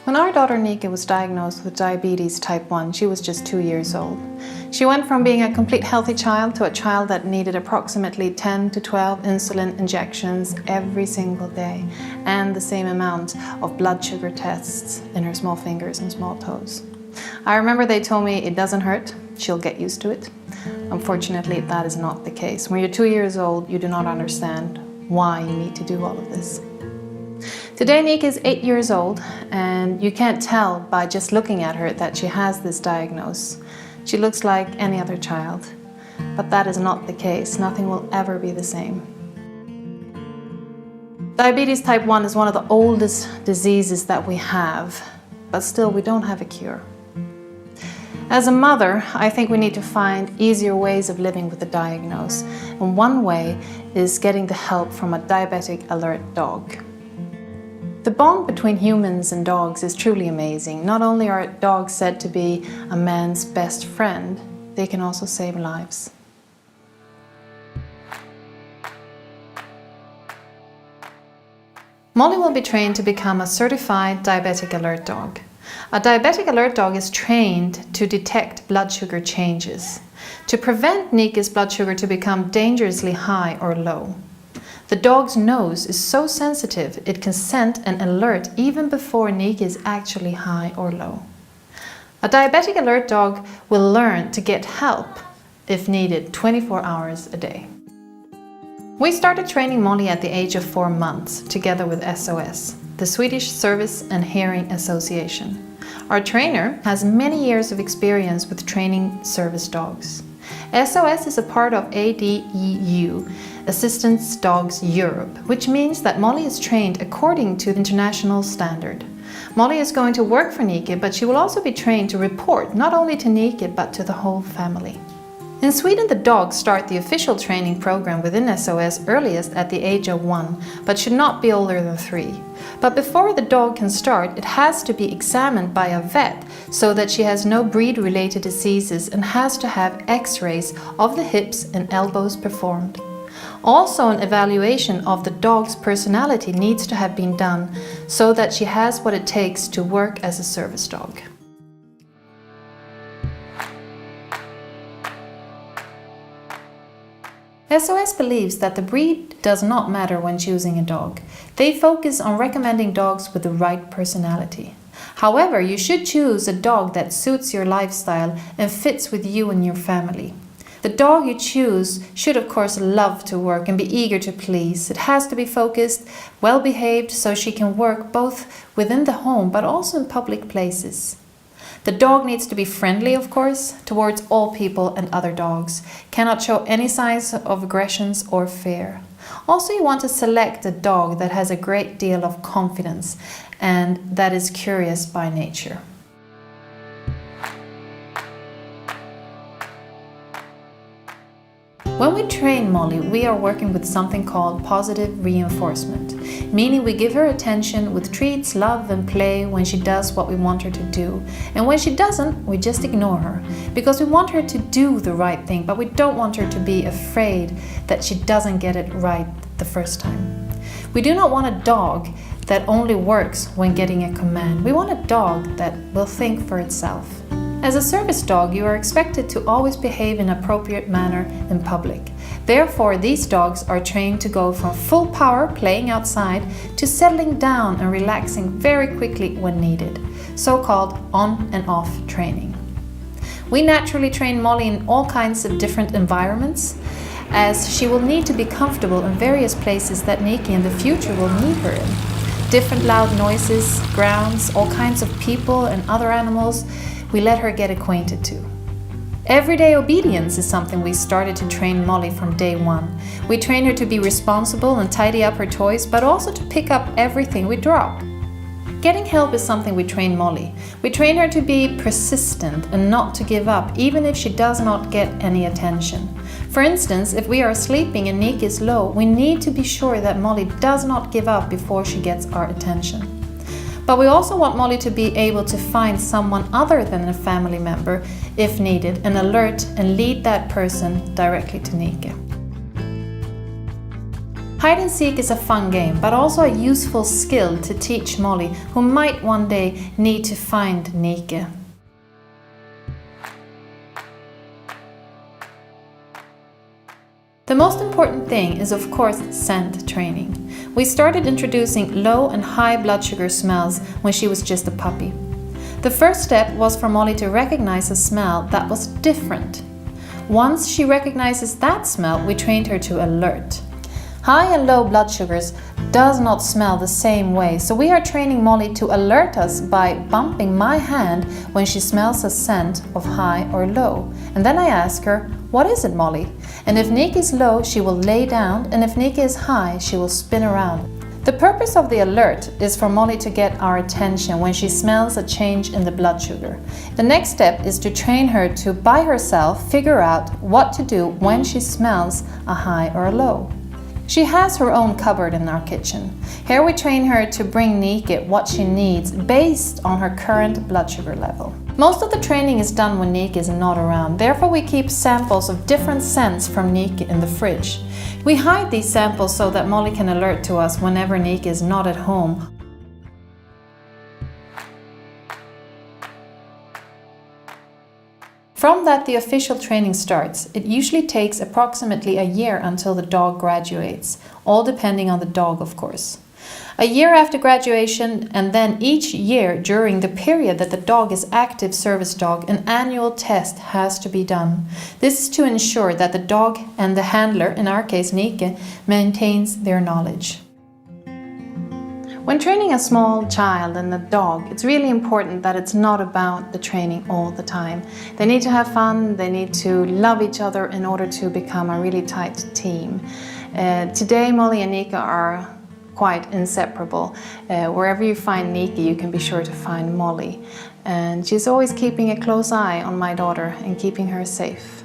When our daughter Nika was diagnosed with diabetes type 1, she was just 2 years old. She went from being a complete healthy child to a child that needed approximately 10 to 12 insulin injections every single day and the same amount of blood sugar tests in her small fingers and small toes. I remember they told me it doesn't hurt, she'll get used to it. Unfortunately, that is not the case. When you're 2 years old, you do not understand why you need to do all of this. Today, Nika is 8 years old, and you can't tell by just looking at her that she has this diagnosis. She looks like any other child, but that is not the case. Nothing will ever be the same. Diabetes type 1 is one of the oldest diseases that we have, but still we don't have a cure. As a mother, I think we need to find easier ways of living with the diagnosis, and one way is getting the help from a Diabetic Alert Dog. The bond between humans and dogs is truly amazing. Not only are dogs said to be a man's best friend, they can also save lives. Molly will be trained to become a certified Diabetic Alert Dog. A Diabetic Alert Dog is trained to detect blood sugar changes, to prevent Nika's blood sugar to become dangerously high or low. The dog's nose is so sensitive it can send an alert even before Nika is actually high or low. A Diabetic Alert Dog will learn to get help if needed 24 hours a day. We started training Molly at the age of 4 months together with SOS, the Swedish Service and Hearing Association. Our trainer has many years of experience with training service dogs. SOS is a part of ADEU, Assistance Dogs Europe, which means that Molly is trained according to the international standard. Molly is going to work for Nika, but she will also be trained to report not only to Nika but to the whole family. In Sweden, the dogs start the official training program within SOS earliest at the age of 1, but should not be older than 3. But before the dog can start, it has to be examined by a vet so that she has no breed-related diseases and has to have X-rays of the hips and elbows performed. Also, an evaluation of the dog's personality needs to have been done so that she has what it takes to work as a service dog. SOS believes that the breed does not matter when choosing a dog. They focus on recommending dogs with the right personality. However, you should choose a dog that suits your lifestyle and fits with you and your family. The dog you choose should of course love to work and be eager to please. It has to be focused, well behaved, so she can work both within the home but also in public places. The dog needs to be friendly, of course, towards all people and other dogs. Cannot show any signs of aggressions or fear. Also, you want to select a dog that has a great deal of confidence and that is curious by nature. When we train Molly, we are working with something called positive reinforcement, meaning we give her attention with treats, love and play when she does what we want her to do. And when she doesn't, we just ignore her, because we want her to do the right thing, but we don't want her to be afraid that she doesn't get it right the first time. We do not want a dog that only works when getting a command. We want a dog that will think for itself. As a service dog, you are expected to always behave in an appropriate manner in public. Therefore, these dogs are trained to go from full power playing outside to settling down and relaxing very quickly when needed, so-called on and off training. We naturally train Molly in all kinds of different environments, as she will need to be comfortable in various places that Nika in the future will need her in. Different loud noises, grounds, all kinds of people and other animals we let her get acquainted to. Everyday obedience is something we started to train Molly from day 1. We train her to be responsible and tidy up her toys, but also to pick up everything we drop. Getting help is something we train Molly. We train her to be persistent and not to give up, even if she does not get any attention. For instance, if we are sleeping and Nika is low, we need to be sure that Molly does not give up before she gets our attention. But we also want Molly to be able to find someone other than a family member, if needed, and alert and lead that person directly to Nika. Hide and seek is a fun game, but also a useful skill to teach Molly, who might one day need to find Nike. The most important thing is, of course, scent training. We started introducing low and high blood sugar smells when she was just a puppy. The first step was for Molly to recognize a smell that was different. Once she recognizes that smell, we trained her to alert. High and low blood sugars does not smell the same way, so we are training Molly to alert us by bumping my hand when she smells a scent of high or low. And then I ask her, "What is it, Molly?" And if Nike is low, she will lay down, and if Nike is high, she will spin around. The purpose of the alert is for Molly to get our attention when she smells a change in the blood sugar. The next step is to train her to, by herself, figure out what to do when she smells a high or a low. She has her own cupboard in our kitchen. Here we train her to bring Nike what she needs based on her current blood sugar level. Most of the training is done when Nike is not around, therefore we keep samples of different scents from Niki in the fridge. We hide these samples so that Molly can alert to us whenever Niki is not at home. From that, the official training starts. It usually takes approximately a year until the dog graduates, all depending on the dog, of course. A year after graduation, and then each year during the period that the dog is active service dog, an annual test has to be done. This is to ensure that the dog and the handler, in our case Niki, maintains their knowledge. When training a small child and a dog, it's really important that it's not about the training all the time. They need to have fun, they need to love each other in order to become a really tight team. Today Molly and Niki are quite inseparable. Wherever you find Niki, you can be sure to find Molly. And she's always keeping a close eye on my daughter and keeping her safe.